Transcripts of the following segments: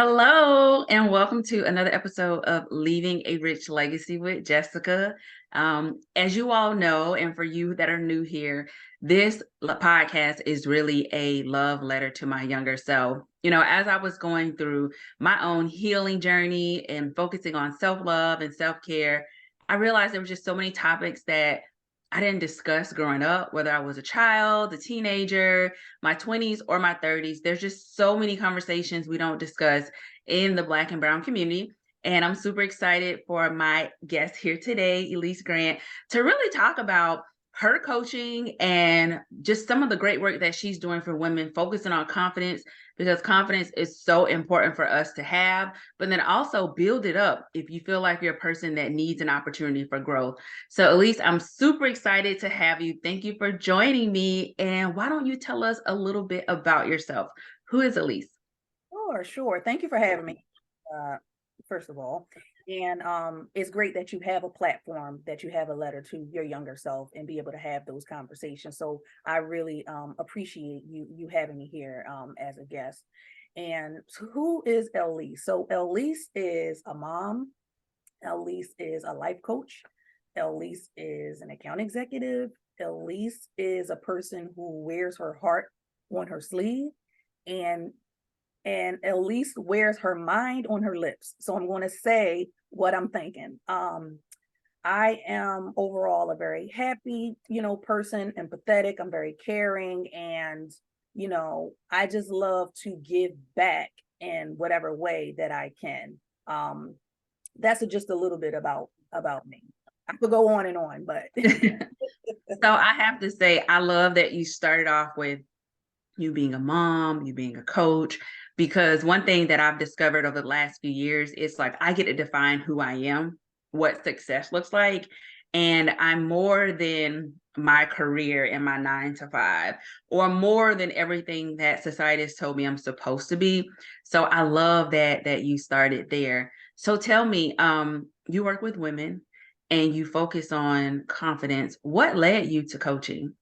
Hello, and welcome to another episode of Leaving a Rich Legacy with Jessica. As you all know, and for you that are new here, this podcast is really a love letter to my younger self. As I was going through my own healing journey and focusing on self love and self care, I realized there were just so many topics that I didn't discuss growing up, whether I was a child, a teenager, my 20s, or my 30s. There's just so many conversations we don't discuss in the Black and Brown community. And I'm super excited for my guest here today, Ellyse Grant, to really talk about her coaching and just some of the great work that she's doing for women, focusing on confidence, because confidence is so important for us to have, but then also build it up if you feel like you're a person that needs an opportunity for growth. So, Ellyse, I'm super excited to have you. Thank you for joining me. And why don't you tell us a little bit about yourself? Who is Ellyse? Sure. Thank you for having me, uh, first of all. And it's great that you have a platform, that you have a letter to your younger self and be able to have those conversations. So I really appreciate you having me here as a guest. And so who is Ellyse? So Ellyse is a mom. Ellyse is a life coach. Ellyse is an account executive. Ellyse is a person who wears her heart on her sleeve. And Ellyse wears her mind on her lips. So I'm going to say what I'm thinking. I am overall a very happy, person, empathetic. I'm very caring, and I just love to give back in whatever way that I can. That's just a little bit about me. I could go on and on, but So I have to say, I love that you started off with you being a mom, you being a coach, because one thing that I've discovered over the last few years is like I get to define who I am, what success looks like. And I'm more than my career and my 9 to 5, or more than everything that society has told me I'm supposed to be. So I love that you started there. So tell me, you work with women and you focus on confidence. What led you to coaching?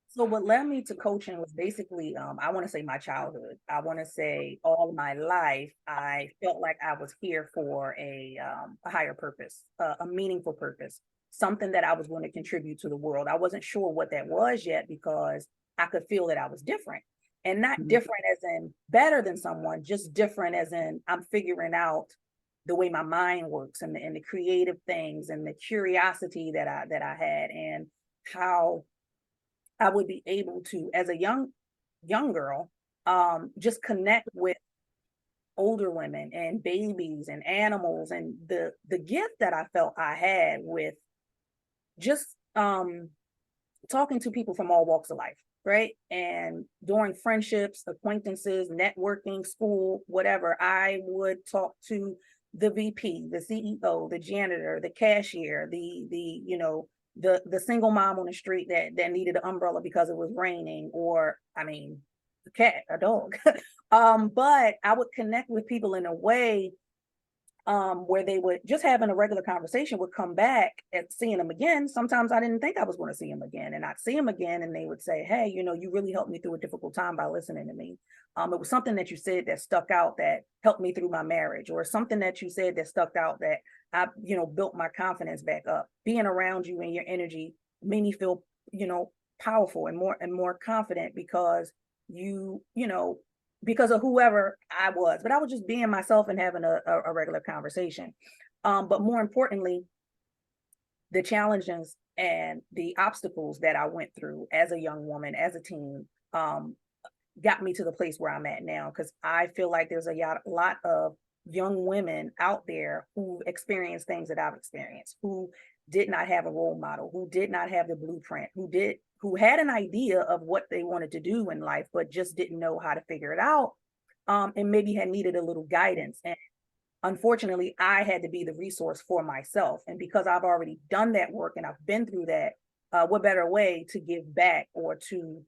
So what led me to coaching was basically, I want to say my childhood. I want to say all my life, I felt like I was here for a higher purpose, a meaningful purpose, something that I was going to contribute to the world. I wasn't sure what that was yet because I could feel that I was different, and not Mhm. different as in better than someone, just different as in I'm figuring out the way my mind works, and the creative things and the curiosity that I had, and how I would be able to, as a young girl, just connect with older women and babies and animals, and the gift that I felt I had with just talking to people from all walks of life, right? And during friendships, acquaintances, networking, school, whatever, I would talk to the VP, the CEO, the janitor, the cashier, the single mom on the street that needed an umbrella because it was raining, or I mean, a cat, a dog. But I would connect with people in a way where they would just having a regular conversation would come back and seeing them again. Sometimes I didn't think I was going to see them again, and I'd see them again, and they would say, "Hey, you really helped me through a difficult time by listening to me. It was something that you said that stuck out that helped me through my marriage, or something that you said that stuck out that built my confidence back up. Being around you and your energy made me feel, powerful and more confident because because of whoever I was, but I was just being myself and having a regular conversation. But more importantly, the challenges and the obstacles that I went through as a young woman, as a teen, got me to the place where I'm at now. Because I feel like there's a lot of young women out there who experienced things that I've experienced, who did not have a role model, who did not have the blueprint, who had an idea of what they wanted to do in life, but just didn't know how to figure it out, and maybe had needed a little guidance. And unfortunately, I had to be the resource for myself. And because I've already done that work and I've been through that, what better way to give back or to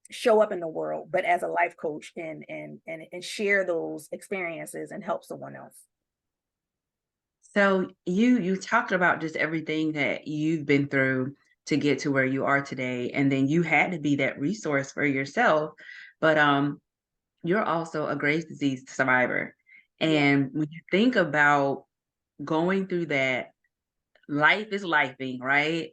show up in the world, but as a life coach and share those experiences and help someone else. So you talked about just everything that you've been through to get to where you are today, and then you had to be that resource for yourself. But you're also a Graves' disease survivor. Yeah. And when you think about going through that, life is lifing, right?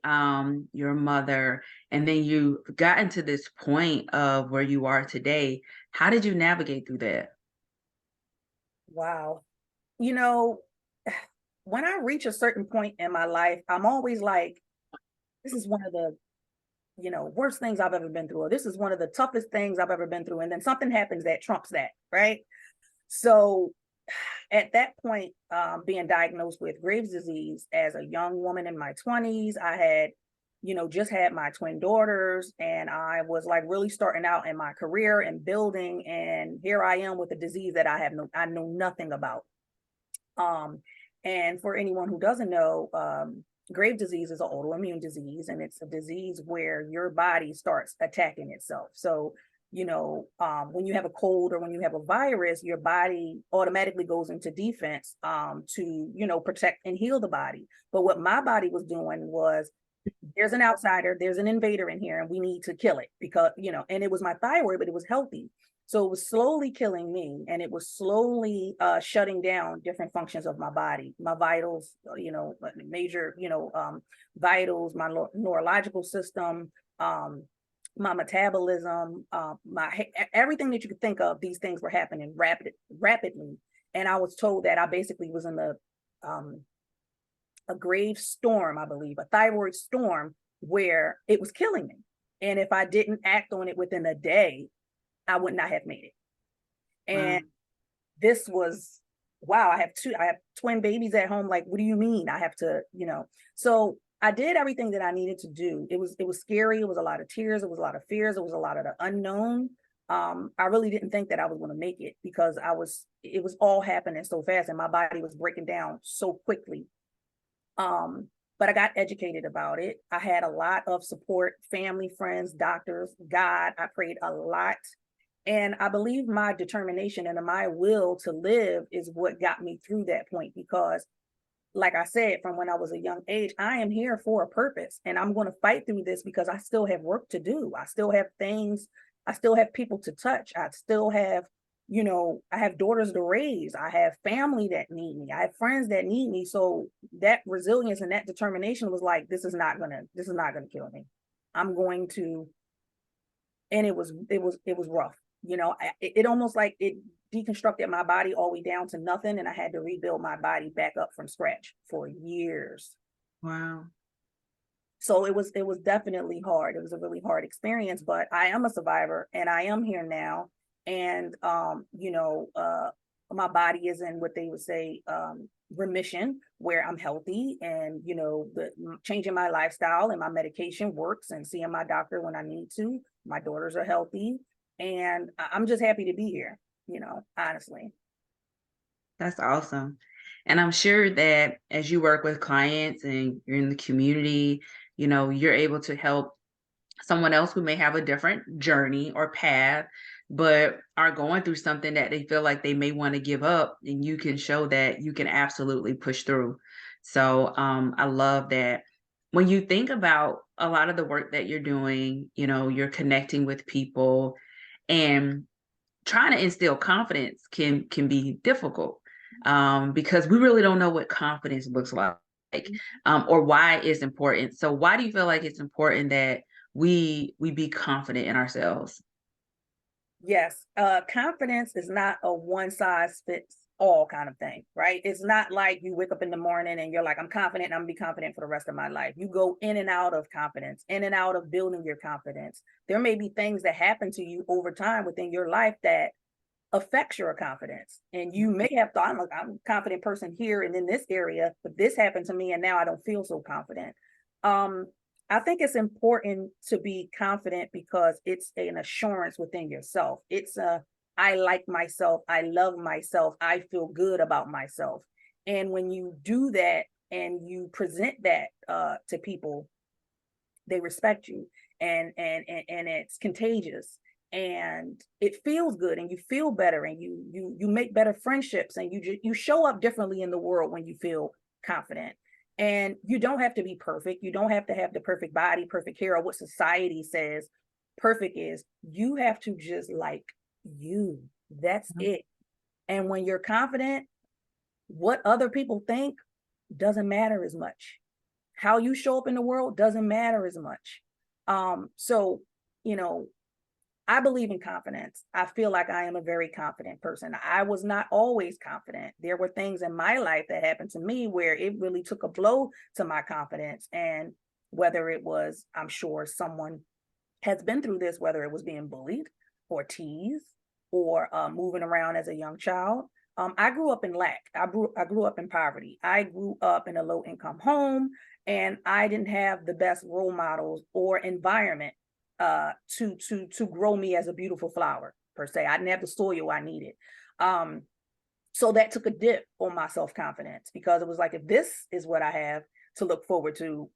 Your mother, and then you gotten to this point of where you are today. How did you navigate through that? Wow. You know, when I reach a certain point in my life, I'm always like, this is one of the, worst things I've ever been through, or this is one of the toughest things I've ever been through. And then something happens that trumps that, right? So at that point, being diagnosed with Graves' disease as a young woman in my 20s, I had, just had my twin daughters, and I was like really starting out in my career and building. And here I am with a disease that I know nothing about. Um, and for anyone who doesn't know, Graves' disease is an autoimmune disease, and it's a disease where your body starts attacking itself. So, when you have a cold or when you have a virus, your body automatically goes into defense to, protect and heal the body. But what my body was doing was, there's an outsider, there's an invader in here, and we need to kill it because, and it was my thyroid, but it was healthy. So it was slowly killing me, and it was slowly shutting down different functions of my body, my vitals, major, vitals, my neurological system, my metabolism, everything that you could think of. These things were happening rapidly, and I was told that I basically was in um, a grave storm, I believe, a thyroid storm, where it was killing me. And if I didn't act on it within a day, I would not have made it. And Wow. this was, wow, I have twin babies at home. Like, what do you mean? I have to, So I did everything that I needed to do. It was scary. It was a lot of tears. It was a lot of fears. It was a lot of the unknown. I really didn't think that I was going to make it because it was all happening so fast and my body was breaking down so quickly. But I got educated about it. I had a lot of support, family, friends, doctors, God. I prayed a lot. And I believe my determination and my will to live is what got me through that point. Because, like I said, from when I was a young age, I am here for a purpose and I'm going to fight through this because I still have work to do. I still have things, I still have people to touch. I still have, I have daughters to raise. I have family that need me. I have friends that need me. So that resilience and that determination was like, this is not gonna kill me. I'm going to, and it was rough. It almost like it deconstructed my body all the way down to nothing, and I had to rebuild my body back up from scratch for years. Wow. So it was definitely hard. It was a really hard experience, but I am a survivor and I am here now. And my body is in what they would say remission, where I'm healthy, and the changing my lifestyle and my medication works, and seeing my doctor when I need to. My daughters are healthy, and I'm just happy to be here, honestly. That's awesome. And I'm sure that as you work with clients and you're in the community, you're able to help someone else who may have a different journey or path, but are going through something that they feel like they may want to give up, and you can show that you can absolutely push through. So I love that. When you think about a lot of the work that you're doing, you're connecting with people and trying to instill confidence can be difficult, because we really don't know what confidence looks like, or why it's important. So why do you feel like it's important that we be confident in ourselves? Yes, confidence is not a one size fits all kind of thing, right? It's not like you wake up in the morning and you're like, I'm confident and I'm gonna be confident for the rest of my life. You go in and out of confidence, in and out of building your confidence. There may be things that happen to you over time within your life that affects your confidence. And you may have thought, I'm a confident person here and in this area, but this happened to me and now I don't feel so confident. Um, I think it's important to be confident because it's an assurance within yourself. I like myself, I love myself, I feel good about myself. And when you do that and you present that to people, they respect you, and it's contagious, and it feels good, and you feel better, and you make better friendships, and you show up differently in the world when you feel confident. And you don't have to be perfect. You don't have to have the perfect body, perfect hair, or what society says perfect is. You have to just like you. That's it. And when you're confident, what other people think doesn't matter as much. How you show up in the world doesn't matter as much. So, you know, I believe in confidence. I feel like I am a very confident person. I was not always confident. There were things in my life that happened to me where it really took a blow to my confidence. And whether it was, I'm sure someone has been through this, whether it was being bullied or teased or moving around as a young child. I grew up in lack. I grew up in poverty. I grew up in a low income home, and I didn't have the best role models or environment to grow me as a beautiful flower per se. I didn't have the soil I needed. Um, so that took a dip on my self confidence because it was like, if this is what I have to look forward to,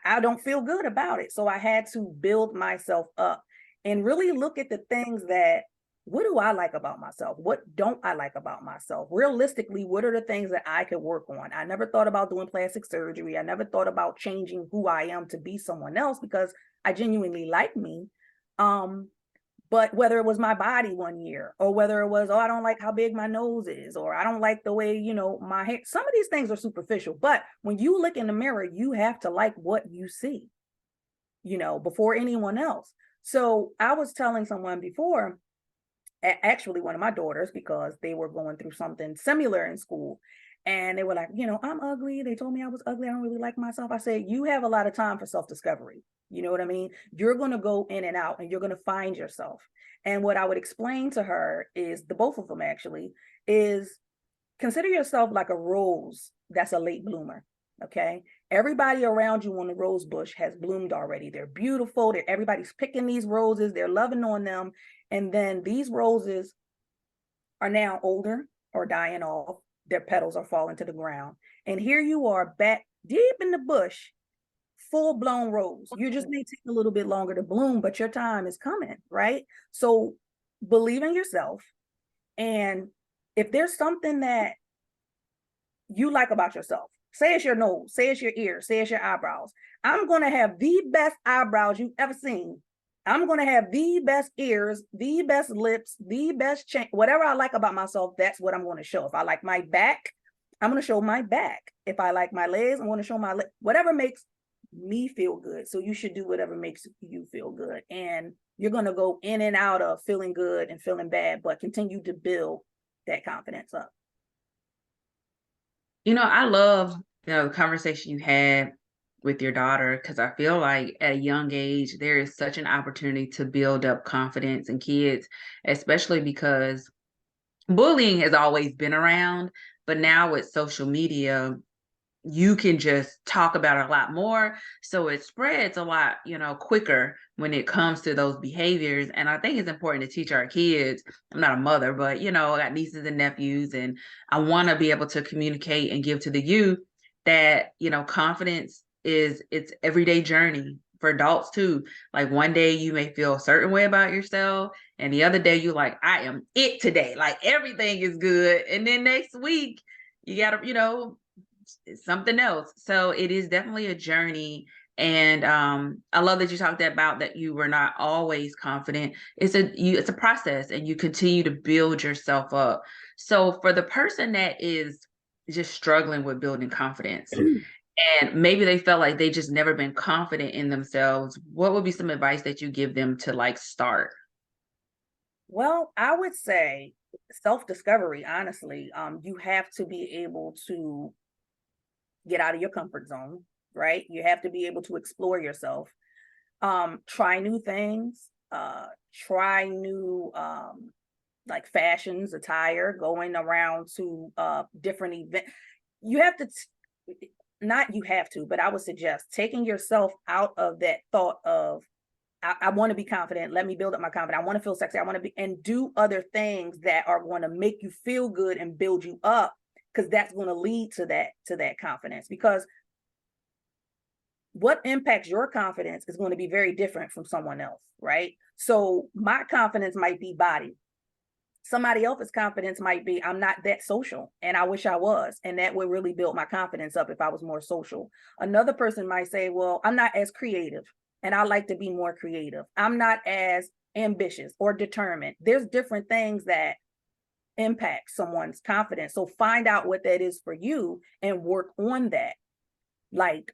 I don't feel good about it. So I had to build myself up and really look at the things that, what do I like about myself? What don't I like about myself? Realistically, what are the things that I could work on? I never thought about doing plastic surgery. I never thought about changing who I am to be someone else because I genuinely like me. But whether it was my body one year, or whether it was, oh, I don't like how big my nose is, or I don't like the way, my hair, some of these things are superficial. But when you look in the mirror, you have to like what you see, before anyone else. So I was telling someone before, actually one of my daughters, because they were going through something similar in school. And they were like, I'm ugly. They told me I was ugly. I don't really like myself. I said, you have a lot of time for self-discovery. You know what I mean? You're going to go in and out and you're going to find yourself. And what I would explain to her is, the both of them actually, is consider yourself like a rose that's a late bloomer. Okay. Everybody around you on the rose bush has bloomed already. They're beautiful. Everybody's picking these roses. They're loving on them. And then these roses are now older or dying off. Their petals are falling to the ground. And here you are back deep in the bush, full blown rose. You just may take a little bit longer to bloom, but your time is coming, right? So believe in yourself. And if there's something that you like about yourself, say it's your nose, say it's your ears, say it's your eyebrows. I'm going to have the best eyebrows you've ever seen. I'm going to have the best ears, the best lips, the best chin. Whatever I like about myself, that's what I'm going to show. If I like my back, I'm going to show my back. If I like my legs, I'm going to show my legs. Whatever makes me feel good. So you should do whatever makes you feel good. And you're going to go in and out of feeling good and feeling bad, but continue to build that confidence up. I love, the conversation you had with your daughter, because I feel like at a young age, there is such an opportunity to build up confidence in kids, especially because bullying has always been around, but now with social media, you can just talk about it a lot more. So it spreads a lot, quicker when it comes to those behaviors. And I think it's important to teach our kids. I'm not a mother, but, I got nieces and nephews, and I want to be able to communicate and give to the youth that, confidence it's everyday journey for adults too. Like one day you may feel a certain way about yourself, and the other day you like, I am it today. Like everything is good. And then next week you gotta, something else. So it is definitely a journey. And I love that you talked about that you were not always confident. It's a process, and you continue to build yourself up. So for the person that is just struggling with building confidence, and maybe they felt like they just never been confident in themselves, what would be some advice that you give them to like start? Well, I would say self-discovery, honestly. You have to be able to get out of your comfort zone, right? You have to be able to explore yourself, try new things, try new like fashions, attire, going around to different events. You have to not you have to, but I would suggest taking yourself out of that thought of, I want to be confident. Let me build up my confidence. I want to feel sexy. I want to be, and do other things that are going to make you feel good and build you up, because that's going to lead to that confidence. Because what impacts your confidence is going to be very different from someone else, right? So my confidence might be body. Somebody else's confidence might be, I'm not that social and I wish I was. And that would really build my confidence up if I was more social. Another person might say, well, I'm not as creative and I like to be more creative. I'm not as ambitious or determined. There's different things that impact someone's confidence. So find out what that is for you and work on that, like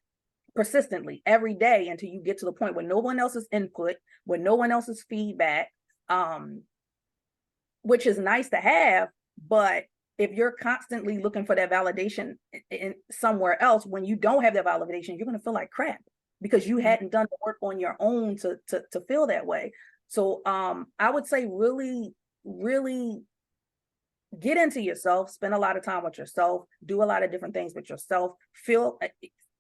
persistently every day until you get to the point where no one else's input, where no one else's feedback, which is nice to have, but if you're constantly looking for that validation in somewhere else, when you don't have that validation, you're going to feel like crap because you hadn't done the work on your own to feel that way. So I would say really, really get into yourself, spend a lot of time with yourself, do a lot of different things with yourself,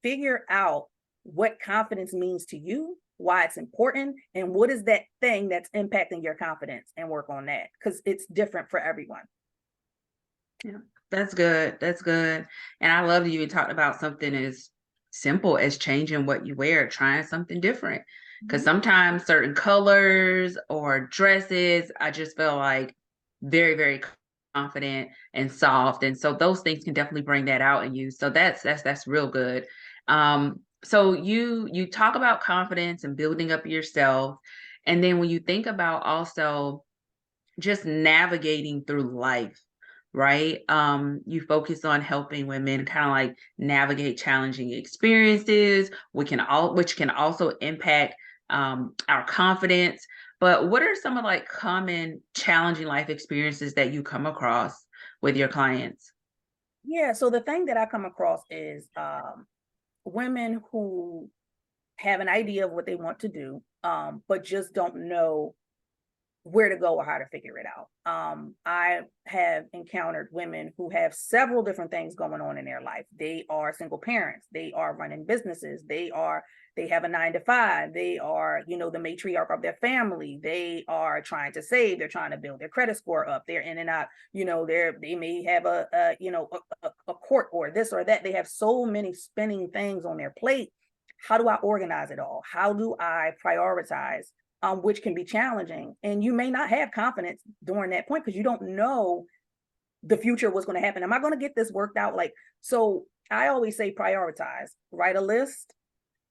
figure out what confidence means to you, why it's important, and what is that thing that's impacting your confidence, and work on that because it's different for everyone. Yeah, that's good. That's good. And I love that you talked about something as simple as changing what you wear, trying something different. Because Mhm. sometimes certain colors or dresses, I just feel like very, very confident and soft. And so those things can definitely bring that out in you. So that's real good. So you talk about confidence and building up yourself. And then when you think about also just navigating through life, right? You focus on helping women kind of like navigate challenging experiences, which can also impact our confidence. But what are some of like common challenging life experiences that you come across with your clients? Yeah, so the thing that I come across is women who have an idea of what they want to do, but just don't know where to go or how to figure it out. I have encountered women who have several different things going on in their life. They are single parents, they are running businesses, they have a 9 to 5, they are, the matriarch of their family, they are trying to save, they're trying to build their credit score up, they're in and out, they may have a court or this or that. They have so many spinning things on their plate. How do I organize it all? How do I prioritize? Which can be challenging. And you may not have confidence during that point because you don't know the future, what's going to happen. Am I going to get this worked out? So I always say prioritize, write a list.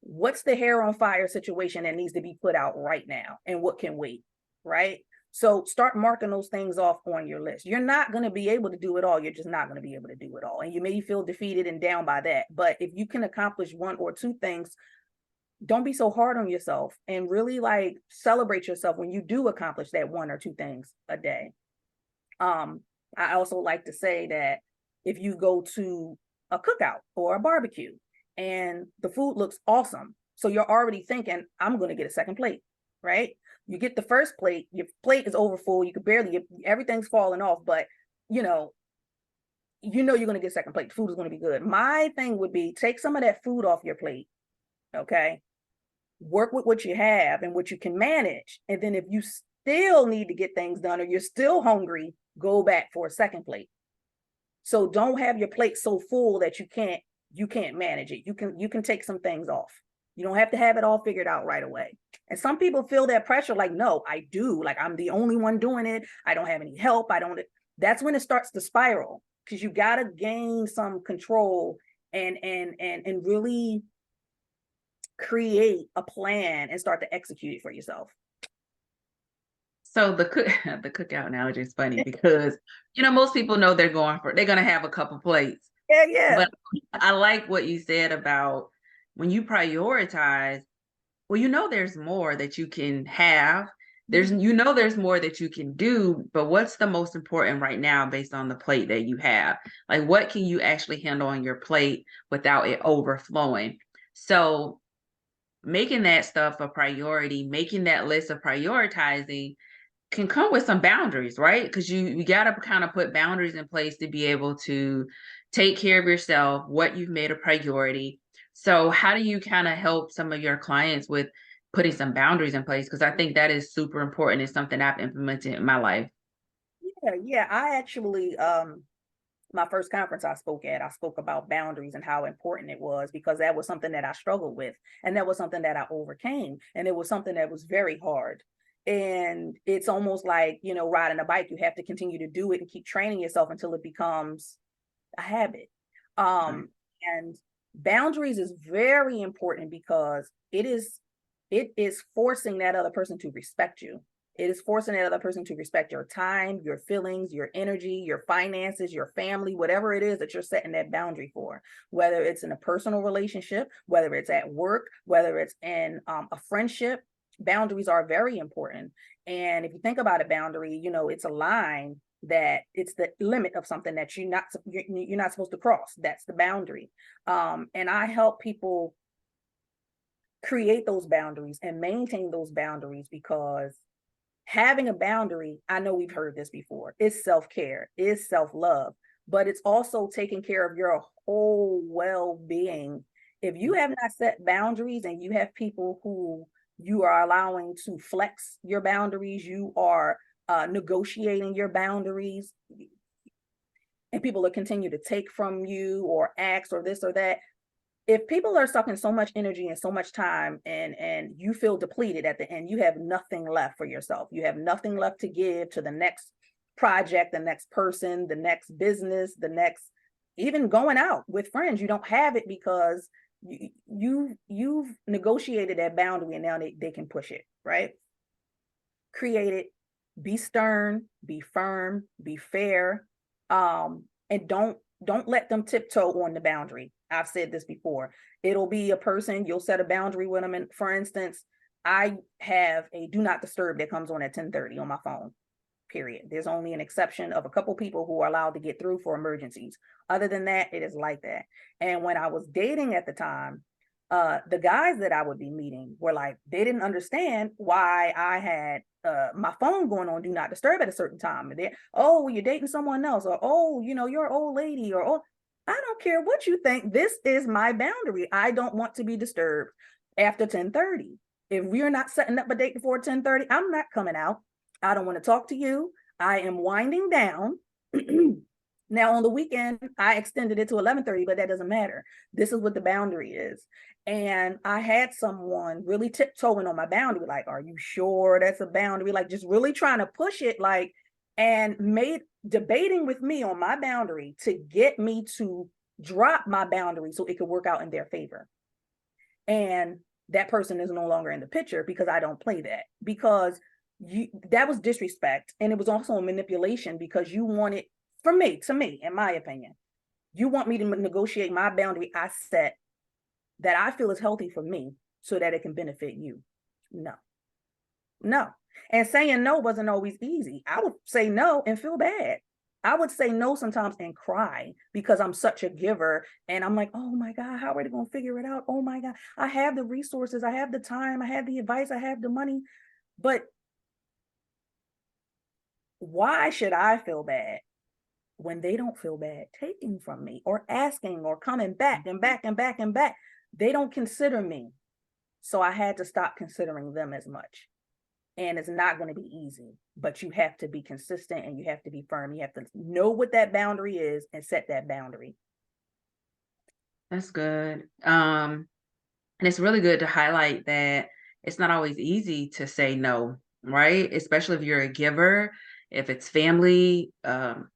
What's the hair on fire situation that needs to be put out right now and what can wait, right? So start marking those things off on your list. You're not going to be able to do it all. You're just not going to be able to do it all. And you may feel defeated and down by that. But if you can accomplish one or two things, don't be so hard on yourself and really celebrate yourself when you do accomplish that one or two things a day. I also like to say that if you go to a cookout or a barbecue and the food looks awesome, so you're already thinking, I'm going to get a second plate, right? You get the first plate, your plate is over full, you could barely, everything's falling off, but you know, you're going to get second plate. The food is going to be good. My thing would be take some of that food off your plate, okay? Work with what you have and what you can manage. And then if you still need to get things done or you're still hungry, go back for a second plate. So don't have your plate so full that you can't manage it. You can take some things off. You don't have to have it all figured out right away. And some people feel that pressure like, no, I do. Like I'm the only one doing it. I don't have any help. That's when it starts to spiral because you got to gain some control and really create a plan and start to execute it for yourself. So the cookout analogy is funny because most people know they're gonna have a couple plates. Yeah, yeah. But I like what you said about when you prioritize, well, there's more that you can have. There's more that you can do, but what's the most important right now based on the plate that you have? Like what can you actually handle on your plate without it overflowing? So making that stuff a priority, making that list of prioritizing can come with some boundaries, right? Because you got to kind of put boundaries in place to be able to take care of yourself, what you've made a priority. So how do you kind of help some of your clients with putting some boundaries in place? Because I think that is super important. It's something I've implemented in my life. Yeah. I actually my first conference I spoke about boundaries and how important it was because that was something that I struggled with and that was something that I overcame and it was something that was very hard. And it's almost like, riding a bike, you have to continue to do it and keep training yourself until it becomes a habit. Right. And boundaries is very important because it is forcing that other person to respect you. It is forcing that other person to respect your time, your feelings, your energy, your finances, your family, whatever it is that you're setting that boundary for, whether it's in a personal relationship, whether it's at work, whether it's in a friendship. Boundaries are very important. And if you think about a boundary, it's a line that it's the limit of something that you're not supposed to cross. That's the boundary. And I help people create those boundaries and maintain those boundaries, because having a boundary, I know we've heard this before, is self-care, is self-love, but it's also taking care of your whole well-being. If you have not set boundaries and you have people who you are allowing to flex your boundaries, you are negotiating your boundaries, and people will continue to take from you or ask or this or that. If people are sucking so much energy and so much time, and you feel depleted at the end, you have nothing left for yourself. You have nothing left to give to the next project, the next person, the next business, the next, even going out with friends. You don't have it because you've negotiated that boundary, and now they can push it, right? Create it. Be stern, be firm, be fair, and don't let them tiptoe on the boundary. I've said this before. It'll be a person, you'll set a boundary with them. And for instance, I have a do not disturb that comes on at 10:30 on my phone, period. There's only an exception of a couple people who are allowed to get through for emergencies. Other than that, it is like that. And when I was dating at the time, the guys that I would be meeting were like, they didn't understand why I had my phone going on do not disturb at a certain time. And they, oh, well, you're dating someone else, or oh, you're an old lady, or oh, I don't care what you think. This is my boundary. I don't want to be disturbed after 10:30. If we're not setting up a date before 10:30, I'm not coming out. I don't want to talk to you. I am winding down. Now on the weekend, I extended it to 11:30, but that doesn't matter. This is what the boundary is. And I had someone really tiptoeing on my boundary, like, are you sure that's a boundary? Like, just really trying to push it, like, and made debating with me on my boundary to get me to drop my boundary so it could work out in their favor. And that person is no longer in the picture because I don't play that, because that was disrespect. And it was also a manipulation, because you wanted, to me, in my opinion, you want me to negotiate my boundary I set that I feel is healthy for me so that it can benefit you. No. And saying no wasn't always easy. I would say no and feel bad. I would say no sometimes and cry because I'm such a giver. And I'm like, oh my God, how are they going to figure it out? Oh my God, I have the resources, I have the time, I have the advice, I have the money. But why should I feel bad when they don't feel bad taking from me or asking or coming back and back and back and back? They don't consider me. So I had to stop considering them as much. And it's not going to be easy, but you have to be consistent and you have to be firm. You have to know what that boundary is and set that boundary. That's good. And it's really good to highlight that it's not always easy to say no, right? Especially if you're a giver, if it's family,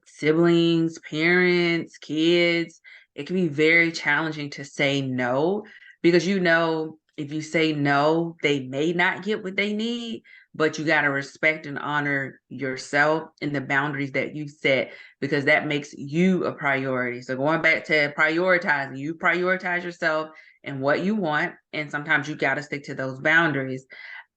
siblings, parents, kids, it can be very challenging to say no, because if you say no, they may not get what they need, but you got to respect and honor yourself and the boundaries that you set, because that makes you a priority. So going back to prioritizing, you prioritize yourself and what you want, and sometimes you got to stick to those boundaries.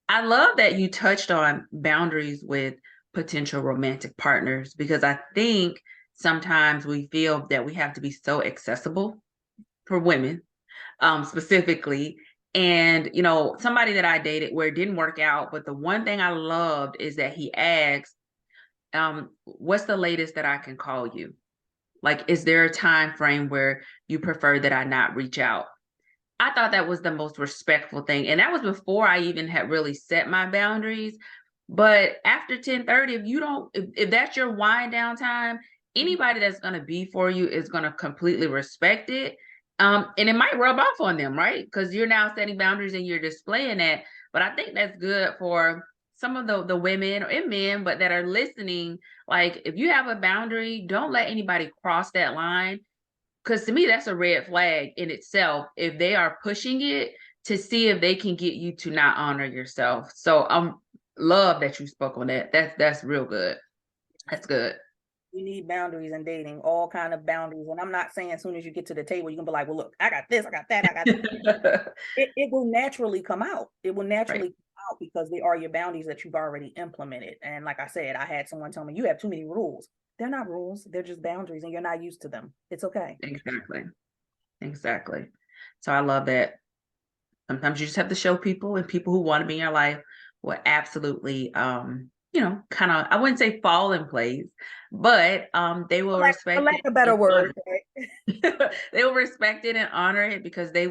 I love that you touched on boundaries with potential romantic partners, because I think sometimes we feel that we have to be so accessible for women, specifically. And, somebody that I dated where it didn't work out, but the one thing I loved is that he asked, what's the latest that I can call you? Like, is there a time frame where you prefer that I not reach out? I thought that was the most respectful thing. And that was before I even had really set my boundaries. But after 10:30, if that's your wind down time, anybody that's going to be for you is going to completely respect it. And it might rub off on them, right? Because you're now setting boundaries and you're displaying that. But I think that's good for some of the women and men, but that are listening. Like, if you have a boundary, don't let anybody cross that line. Because to me, that's a red flag in itself if they are pushing it to see if they can get you to not honor yourself. So love that you spoke on that. That's real good. That's good. You need boundaries in dating, all kind of boundaries. And I'm not saying as soon as you get to the table, you can be like, well, look, I got this, I got that, I got it will naturally come out. It will Right. naturally come out because they are your boundaries that you've already implemented. And like I said, I had someone tell me, you have too many rules. They're not rules, they're just boundaries, and you're not used to them. It's okay. Exactly. Exactly. So I love that. Sometimes you just have to show people, and people who want to be in your life will absolutely, kind of, I wouldn't say fall in place, but they will For respect lack it of a better and word. honor they will respect it and honor it because they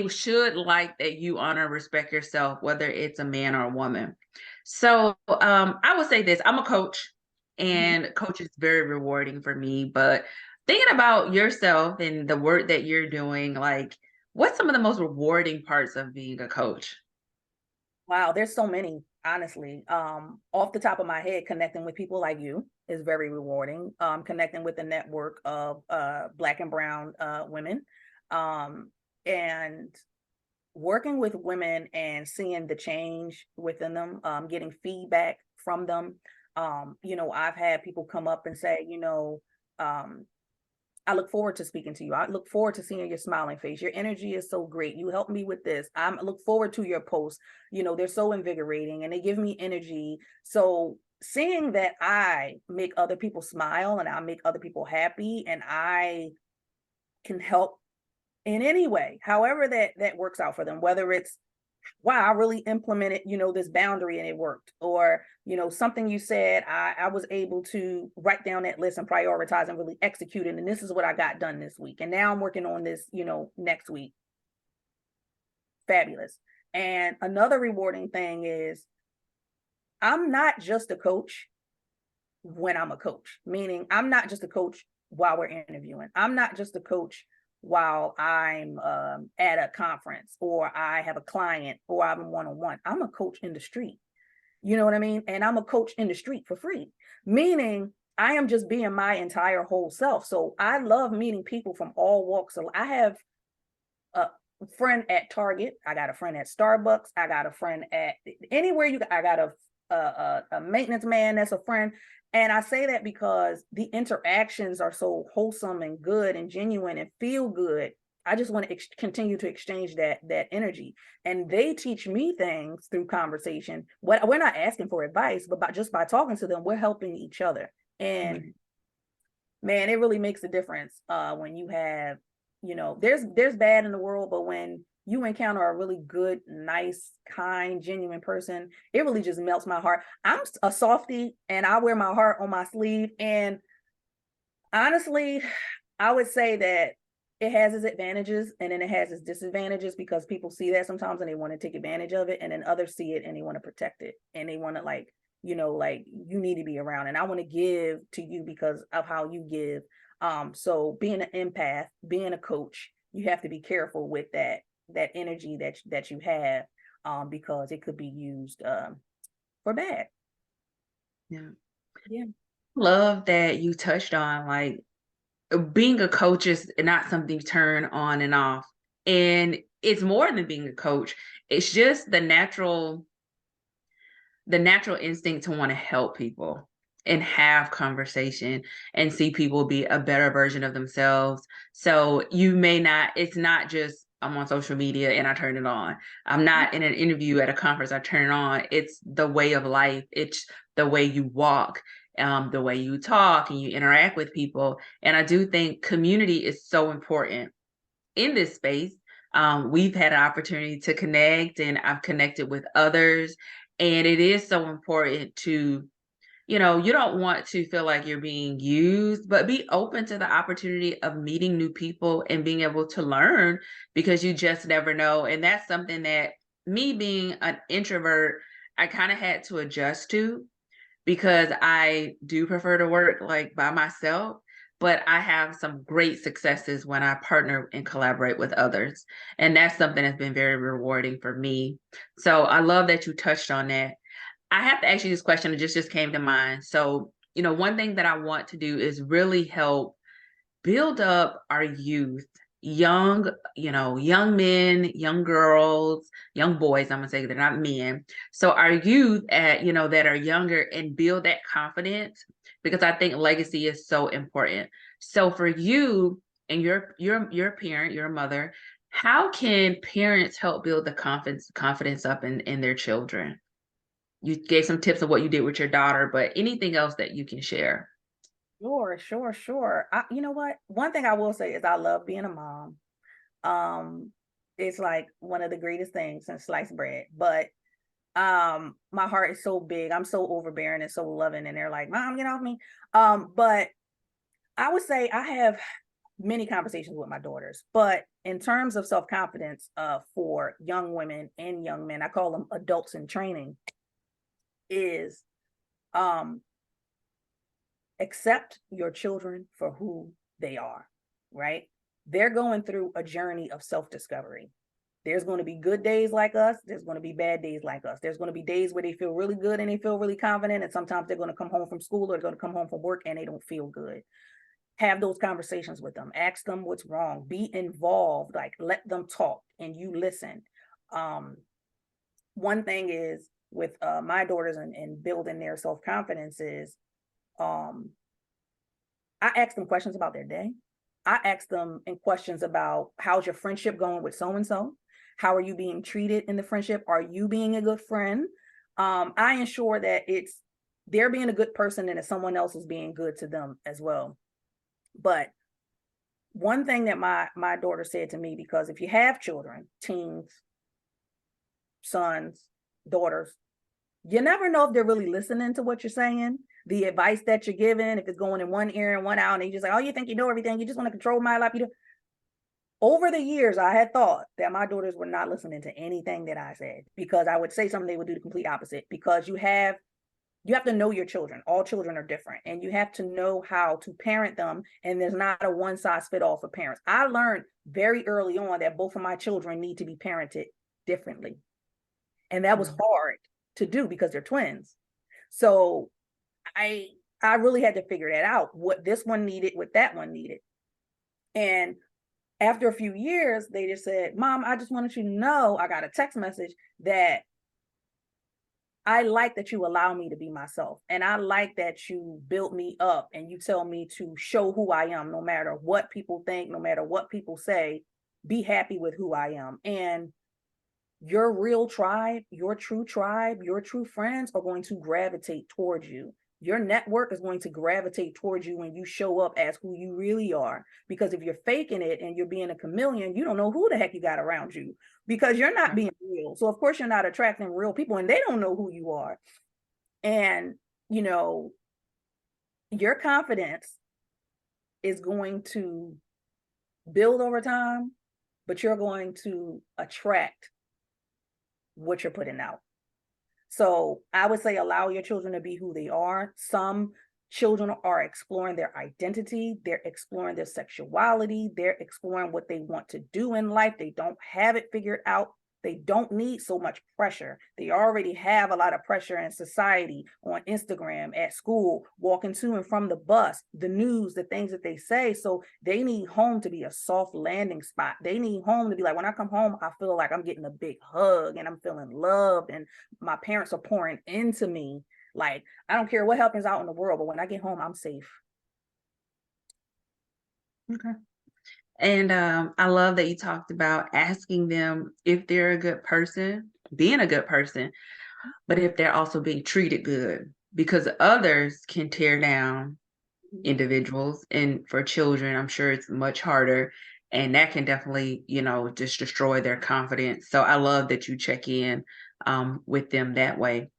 should like that you honor and respect yourself, whether it's a man or a woman. So I would say this: I'm a coach, Mhm. and coach is very rewarding for me. But thinking about yourself and the work that you're doing, like, what's some of the most rewarding parts of being a coach? Wow, there's so many, honestly. Off the top of my head, connecting with people like you is very rewarding. Connecting with the network of Black and Brown women, um, and working with women and seeing the change within them, getting feedback from them. I've had people come up and say, um, I look forward to speaking to you. I look forward to seeing your smiling face. Your energy is so great. You helped me with this. I look forward to your posts. They're so invigorating and they give me energy. So seeing that I make other people smile and I make other people happy and I can help in any way, however that works out for them, whether it's wow, I really implemented, this boundary and it worked. Or, something you said, I was able to write down that list and prioritize and really execute it. And this is what I got done this week. And now I'm working on this, next week. Fabulous. And another rewarding thing is I'm not just a coach when I'm a coach, meaning I'm not just a coach while we're interviewing. I'm not just a coach while I'm at a conference or I have a client or I'm one on one. I'm a coach in the street. You know what I mean? And I'm a coach in the street for free, meaning I am just being my entire whole self. So I love meeting people from all walks. So I have a friend at Target. I got a friend at Starbucks. I got a friend at anywhere I got a maintenance man that's a friend. And I say that because the interactions are so wholesome and good and genuine and feel good. I just want to continue to exchange that energy, and they teach me things through conversation. What we're not asking for advice, but just by talking to them, we're helping each other. And Right. man, it really makes a difference when you have, there's bad in the world, but when you encounter a really good, nice, kind, genuine person, it really just melts my heart. I'm a softie and I wear my heart on my sleeve. And honestly, I would say that it has its advantages and then it has its disadvantages because people see that sometimes and they want to take advantage of it, and then others see it and they want to protect it and they want to like you need to be around and I want to give to you because of how you give. So being an empath, being a coach, you have to be careful with that energy that you have, because it could be used for bad. Yeah. Yeah. Love that you touched on, like, being a coach is not something you turn on and off. And it's more than being a coach. It's just the natural instinct to want to help people and have conversation and see people be a better version of themselves. So you may not, it's not just I'm on social media and I turn it on. I'm not in an interview at a conference, I turn it on. It's the way of life. It's the way you walk, the way you talk and you interact with people. And I do think community is so important in this space. We've had an opportunity to connect, and I've connected with others. And it is so important to, you don't want to feel like you're being used, but be open to the opportunity of meeting new people and being able to learn because you just never know. And that's something that me being an introvert, I kind of had to adjust to because I do prefer to work like by myself, but I have some great successes when I partner and collaborate with others. And that's something that's been very rewarding for me. So I love that you touched on that. I have to ask you this question, it just came to mind. So, one thing that I want to do is really help build up our youth young, young men, young girls, young boys, I'm gonna say they're not men. So our youth that are younger and build that confidence, because I think legacy is so important. So for you and your parent, your mother, how can parents help build the confidence up in their children? You gave some tips of what you did with your daughter, but anything else that you can share? Sure, sure, sure. You know what? One thing I will say is I love being a mom. Um, it's like one of the greatest things since sliced bread. But my heart is so big. I'm so overbearing and so loving, and they're like, "Mom, get off me." But I would say I have many conversations with my daughters. But in terms of self-confidence, for young women and young men, I call them adults in training, is um accept your children for who they are, right? They're going through a journey of self-discovery. There's going to be good days like us. There's going to be bad days like us. There's going to be days where they feel really good and they feel really confident. And sometimes they're going to come home from school or they're going to come home from work and they don't feel good. Have those conversations with them. Ask them what's wrong. Be involved. Like, let them talk and you listen. Um, One thing is with my daughters and building their self-confidence is um, I ask them questions about their day. I ask them in questions about how's your friendship going with so and so? How are you being treated in the friendship? Are you being a good friend? I ensure that it's they're being a good person and that someone else is being good to them as well. But one thing that my daughter said to me, because if you have children, teens, sons, daughters, you never know if they're really listening to what you're saying, the advice that you're giving, if it's going in one ear and one out, and you just like, oh, you think you know everything, you just want to control my life. You do. Over the years, I had thought that my daughters were not listening to anything that I said because I would say something, they would do the complete opposite. Because you have to know your children. All children are different, and you have to know how to parent them. And there's not a one size fit all for parents. I learned very early on that both of my children need to be parented differently, and that was Mm. hard to do because they're twins. So I I really had to figure that out, what this one needed, what that one needed. And after a few years, they just said, Mom, I just wanted you to know, I got a text message that I like that you allow me to be myself. And I like that you build me up and you tell me to show who I am, no matter what people think, no matter what people say, be happy with who I am. And your real tribe, your true friends are going to gravitate towards you. Your network is going to gravitate towards you when you show up as who you really are. Because if you're faking it and you're being a chameleon, you don't know who the heck you got around you because you're not being real. So, of course, you're not attracting real people and they don't know who you are. And, you know, your confidence is going to build over time, but you're going to attract what you're putting out. So I would say allow your children to be who they are. Some children are exploring their identity, they're exploring their sexuality, they're exploring what they want to do in life. They don't have it figured out. They don't need so much pressure. They already have a lot of pressure in society, on Instagram, at school, walking to and from the bus, the news, the things that they say. So they need home to be a soft landing spot. They need home to be like, when I come home, I feel like I'm getting a big hug and I'm feeling loved and my parents are pouring into me. Like, I don't care what happens out in the world, but when I get home, I'm safe. Okay. And I love that you talked about asking them if they're a good person, being a good person, but if they're also being treated good, because others can tear down individuals. And for children, I'm sure it's much harder. And that can definitely, just destroy their confidence. So I love that you check in with them that way.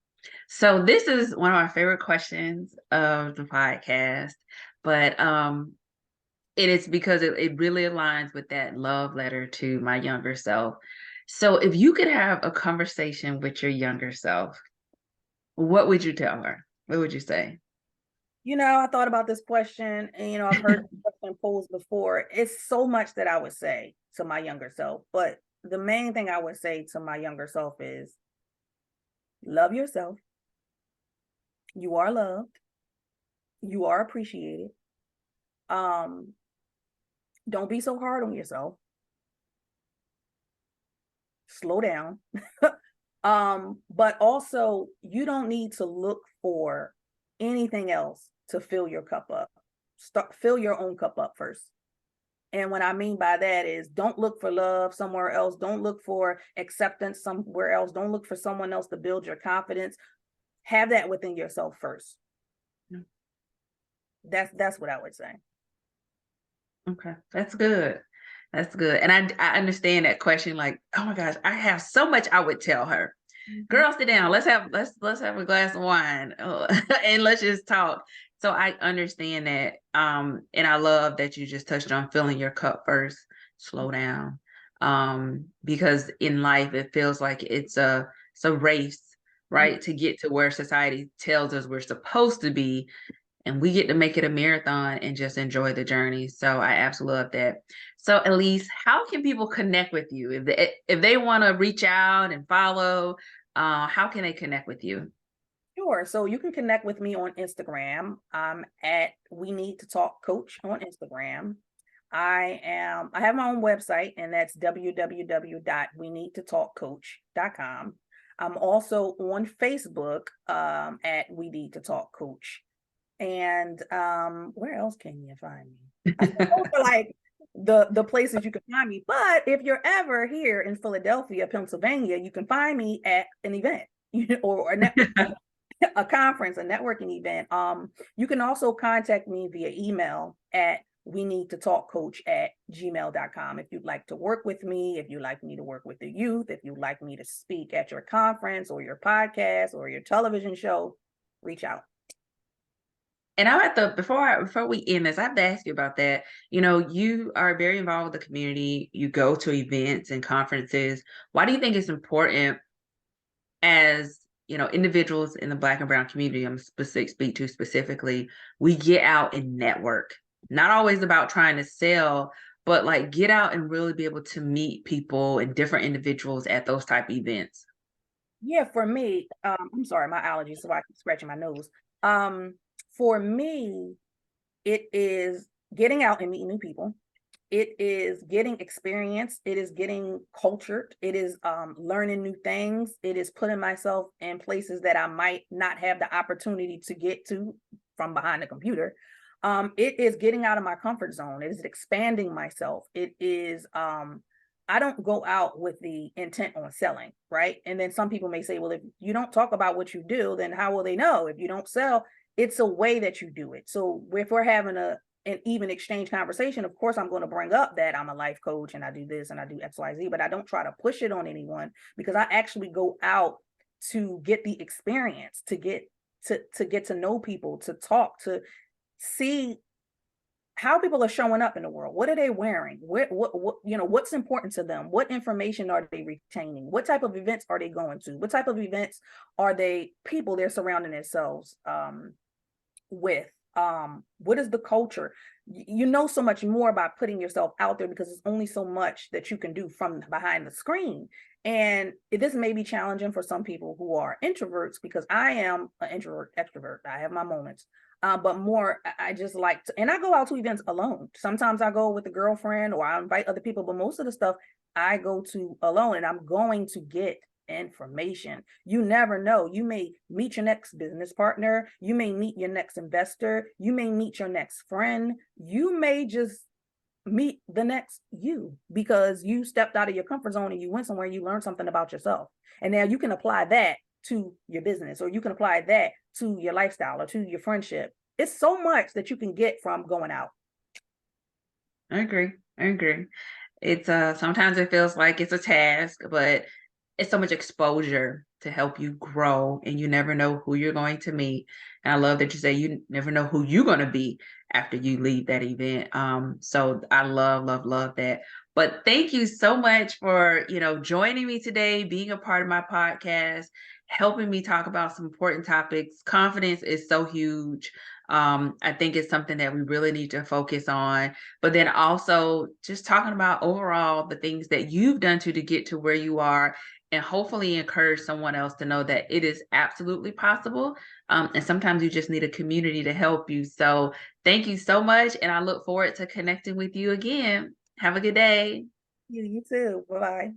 So this is one of my favorite questions of the podcast, but it is because it really aligns with that love letter to my younger self. So if you could have a conversation with your younger self, what would you tell her? What would you say? I thought about this question and, I've heard the question posed before. It's so much that I would say to my younger self, but the main thing I would say to my younger self is love yourself. You are loved. You are appreciated. Um, Don't be so hard on yourself. Slow down. But also you don't need to look for anything else to fill your cup up. Fill your own cup up first. And what I mean by that is don't look for love somewhere else. Don't look for acceptance somewhere else. Don't look for someone else to build your confidence. Have that within yourself first. Mm. That's what I would say. Okay, that's good. That's good. And I understand that question. Like, oh my gosh, I have so much I would tell her. Mhm. Girl, sit down. Let's have a glass of wine, and let's just talk. So I understand that. And I love that you just touched on filling your cup first. Slow down. Because in life it feels like it's a race, Mhm. right? To get to where society tells us we're supposed to be, and we get to make it a marathon and just enjoy the journey. So I absolutely love that. So Ellyse, how can people connect with you if they want to reach out and follow? How can they connect with you? Sure. So you can connect with me on Instagram. I'm at We Need to Talk Coach on Instagram. I have my own website, and that's www.weneedtotalkcoach.com. I'm also on Facebook at We Need to Talk Coach. And where else can you find me? I think those are like the places you can find me. But if you're ever here in Philadelphia, Pennsylvania, you can find me at an event, or a conference, a networking event. You can also contact me via email at we need to talk coach at gmail.com if you'd like to work with me, if you'd like me to work with the youth, if you'd like me to speak at your conference or your podcast or your television show, reach out. And I have to before we end this, I have to ask you about that. You know, you are very involved with the community. You go to events and conferences. Why do you think it's important as individuals in the Black and Brown community, I'm speak to specifically, we get out and network? Not always about trying to sell, but like get out and really be able to meet people and different individuals at those type of events. Yeah, for me, I'm sorry, my allergies, so I keep scratching my nose. Um, for me, it is getting out and meeting new people. It is getting experience. It is getting cultured. It is learning new things. It is putting myself in places that I might not have the opportunity to get to from behind the computer. It is getting out of my comfort zone. It is expanding myself. It is I don't go out with the intent on selling, right? And then some people may say, well, if you don't talk about what you do, then how will they know? If you don't sell, it's a way that you do it. So if we're having an even exchange conversation, of course, I'm going to bring up that I'm a life coach and I do this and I do XYZ, but I don't try to push it on anyone because I actually go out to get the experience, to get to know people, to talk, to see how people are showing up in the world. What are they wearing? What what's important to them? What information are they retaining? What type of events are they going to? What type of events are people they're surrounding themselves with? What is the culture? You know so much more about putting yourself out there because it's only so much that you can do from behind the screen. And this may be challenging for some people who are introverts, because I am an introvert extrovert. I have my moments. But more, I just like to, and I go out to events alone. Sometimes I go with a girlfriend or I invite other people, but most of the stuff I go to alone, and I'm going to get information. You never know. You may meet your next business partner. You may meet your next investor. You may meet your next friend. You may just meet the next you because you stepped out of your comfort zone and you went somewhere and you learned something about yourself. And now you can apply that to your business, or you can apply that to your lifestyle or to your friendship. It's so much that you can get from going out. I agree. I agree. It's sometimes it feels like it's a task, but it's so much exposure to help you grow, and you never know who you're going to meet. And I love that you say you never know who you're going to be after you leave that event. So I love, love, love that. But thank you so much for, joining me today, being a part of my podcast, helping me talk about some important topics. Confidence is so huge. I think it's something that we really need to focus on, but then also just talking about overall the things that you've done to get to where you are, and hopefully encourage someone else to know that it is absolutely possible. And sometimes you just need a community to help you. So thank you so much. And I look forward to connecting with you again. Have a good day. You too. Bye.